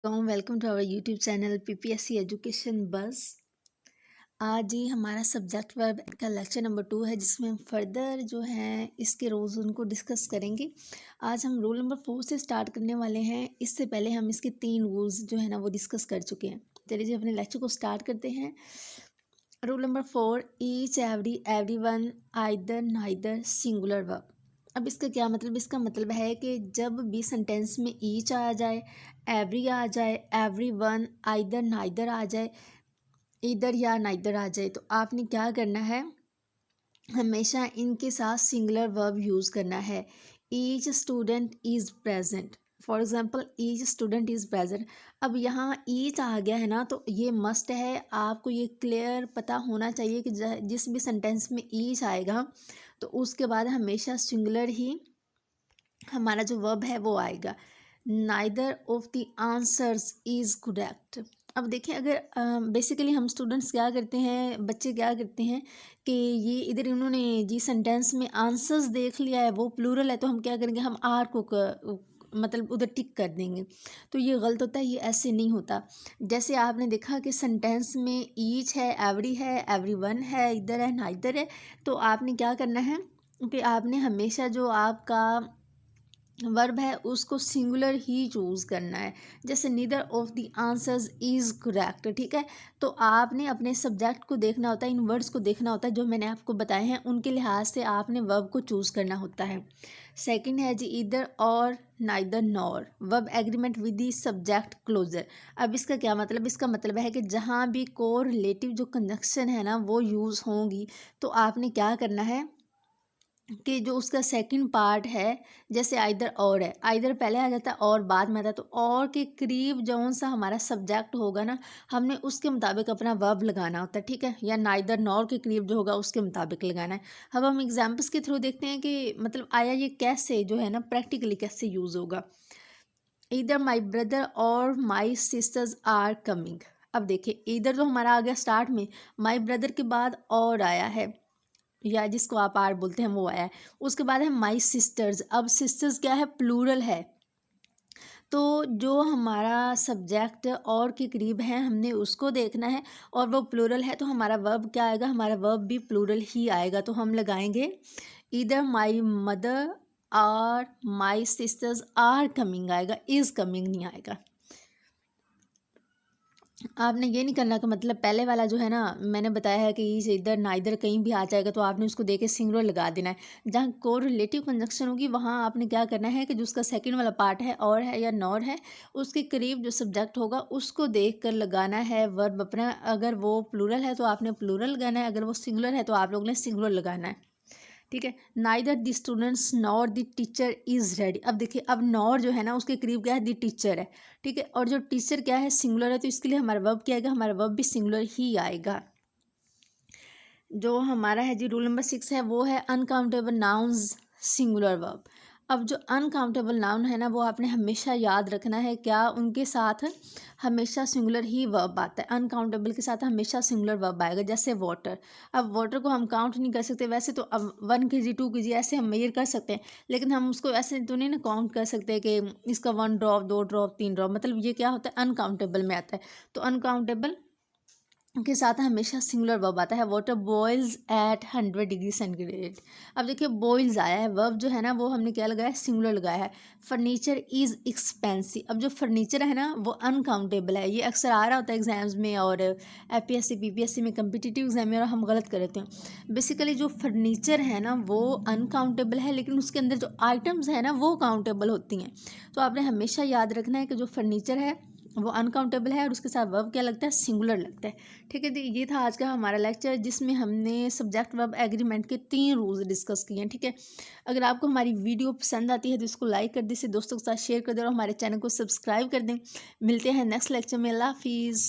Welcome to our YouTube channel PPSC education बस। आज ही हमारा सब्जेक्ट वर्ब का लेक्चर नंबर 2 है, जिसमें हम फर्दर जो हैं इसके रोल्स उनको डिस्कस करेंगे। आज हम रूल नंबर 4 से स्टार्ट करने वाले हैं। इससे पहले हम इसके 3 रूल्स जो है ना वो डिस्कस कर चुके हैं। चलिए जी अपने लेक्चर को स्टार्ट करते हैं। Rule number 4, each every one either neither singular verb. अब इसका क्या मतलब? इसका मतलब है कि जब भी सेंटेंस में ईच आ जाए, एवरी आ जाए, एवरी वन, आइदर नाइदर आ जाए, इधर या नाइदर आ जाए, तो आपने क्या करना है, हमेशा इनके साथ सिंगुलर वर्ब यूज़ करना है। Each student is present, for example each student is present. अब यहाँ ईच आ गया है ना, तो ये मस्ट है, आपको ये क्लियर पता होना चाहिए कि जिस भी सेंटेंस में ईच आएगा तो उसके बाद हमेशा सिंगुलर ही हमारा जो वर्ब है वो आएगा। Neither of the answers is correct. अब देखें, अगर बेसिकली हम स्टूडेंट्स क्या करते हैं, बच्चे क्या करते हैं कि ये इधर इन्होंने जी सेंटेंस में आंसर्स देख लिया है, वो प्लूरल है, तो हम क्या करेंगे, हम आर को मतलब उधर टिक कर देंगे। तो ये गलत होता है, ये ऐसे नहीं होता। जैसे आपने देखा कि सेंटेंस में ईच है, एवरी है, एवरी वन है, इधर है, नाइदर है, तो आपने क्या करना है कि आपने हमेशा जो आपका वर्ब है उसको सिंगुलर ही चूज़ करना है। जैसे neither of the answers is correct, ठीक है। तो आपने अपने सब्जेक्ट को देखना होता है, इन वर्ड्स को देखना होता है जो मैंने आपको बताए हैं, उनके लिहाज से आपने वर्ब को चूज़ करना होता है। सेकंड है जी इधर और, neither nor, verb agreement with the subject closer. अब इसका क्या मतलब? इसका मतलब है कि जहाँ भी को रिलेटिव जो कंजक्शन है ना वो यूज़ होंगी, तो आपने क्या करना है कि जो उसका सेकंड पार्ट है, जैसे आइदर और है, आइदर पहले आ जाता है और बाद में आता है, तो और के करीब जौन सा हमारा सब्जेक्ट होगा ना, हमने उसके मुताबिक अपना वर्ब लगाना होता है, ठीक है। या नाइदर नॉर के करीब जो होगा उसके मुताबिक लगाना है। अब हम एग्जाम्पल्स के थ्रू देखते हैं कि मतलब आया ये कैसे जो है ना प्रैक्टिकली कैसे यूज़ होगा। इधर माई ब्रदर और माई सिस्टर्स आर कमिंग। अब देखिए, इधर जो हमारा आ गया स्टार्ट में, माई ब्रदर के बाद और आया है, या जिसको आप आर बोलते हैं वो आया है। उसके बाद है माई सिस्टर्स। अब सिस्टर्स क्या है? प्लूरल है। तो जो हमारा सब्जेक्ट और के करीब है हमने उसको देखना है, और वो प्लूरल है तो हमारा वर्ब क्या आएगा? हमारा वर्ब भी प्लूरल ही आएगा। तो हम लगाएंगे इधर माई मदर और माई सिस्टर्स आर कमिंग आएगा, इज़ कमिंग नहीं आएगा। आपने ये नहीं करना कि मतलब पहले वाला जो है ना, मैंने बताया है कि ये इधर ना इधर कहीं भी आ जाएगा तो आपने उसको देके सिंगुलर लगा देना है। जहाँ को रिलेटिव कंजक्शन होगी वहाँ आपने क्या करना है कि जो उसका सेकंड वाला पार्ट है, और है या नॉर है, उसके करीब जो सब्जेक्ट होगा उसको देख कर लगाना है वर्ब अपना। अगर वो प्लूरल है तो आपने प्लूरल लगाना है, अगर वो सिंगुलर है तो आप लोग ने सिंगुलर लगाना है, ठीक है। Neither the students nor the teacher is ready. अब देखिए, अब नॉर जो है ना उसके करीब क्या है? द टीचर है, ठीक है। और जो टीचर क्या है? सिंगुलर है, तो इसके लिए हमारा वर्ब क्या आएगा? हमारा वर्ब भी सिंगुलर ही आएगा। जो हमारा है जी रूल नंबर 6 है, वो है अनकाउंटेबल नाउन्स सिंगुलर वर्ब। अब जो अनकाउंटेबल नाउन है ना वो आपने हमेशा याद रखना है, क्या उनके साथ हमेशा सिंगुलर ही वर्ब आता है। अनकाउंटेबल के साथ हमेशा सिंगुलर वर्ब आएगा। जैसे वाटर, अब वाटर को हम काउंट नहीं कर सकते, वैसे तो अब 1 kg 2 kg ऐसे हम मेजर कर सकते हैं, लेकिन हम उसको ऐसे तो नहीं ना काउंट कर सकते कि इसका 1 ड्रॉप 2 ड्रॉप 3 ड्रॉप, मतलब ये क्या होता है? अनकाउंटेबल में आता है। तो अनकाउंटेबल के साथ हमेशा सिंगुलर वर्ब आता है। Water boils at 100 degree centigrade. अब देखिए, बॉइल्स आया है, वर्ब जो है ना वो हमने क्या लगाया है? सिंगुलर लगाया है। Furniture is expensive. अब जो फर्नीचर है ना वो अनकाउंटेबल है, ये अक्सर आ रहा होता है एग्जाम्स में, और एपीएससी पीपीएससी में कम्पिटिटिव एग्जाम में, और हम गलत कर देते हैं। बेसिकली जो फर्नीचर है ना वो अनकाउंटेबल है, लेकिन उसके अंदर जो आइटम्स है ना वो काउंटेबल होती हैं। तो आपने हमेशा याद रखना है कि जो फर्नीचर है वो अनकाउंटेबल है, और उसके साथ वर्ब क्या लगता है? सिंगुलर लगता है, ठीक है। तो ये था आज का हमारा लेक्चर, जिसमें हमने सब्जेक्ट वर्ब एग्रीमेंट के 3 रूल्स डिस्कस किए हैं, ठीक है। अगर आपको हमारी वीडियो पसंद आती है तो इसको लाइक कर दें, इसे दोस्तों के साथ शेयर कर दें, और हमारे चैनल को सब्सक्राइब कर दें। मिलते हैं नेक्स्ट लेक्चर में। अल्लाह हाफिज़।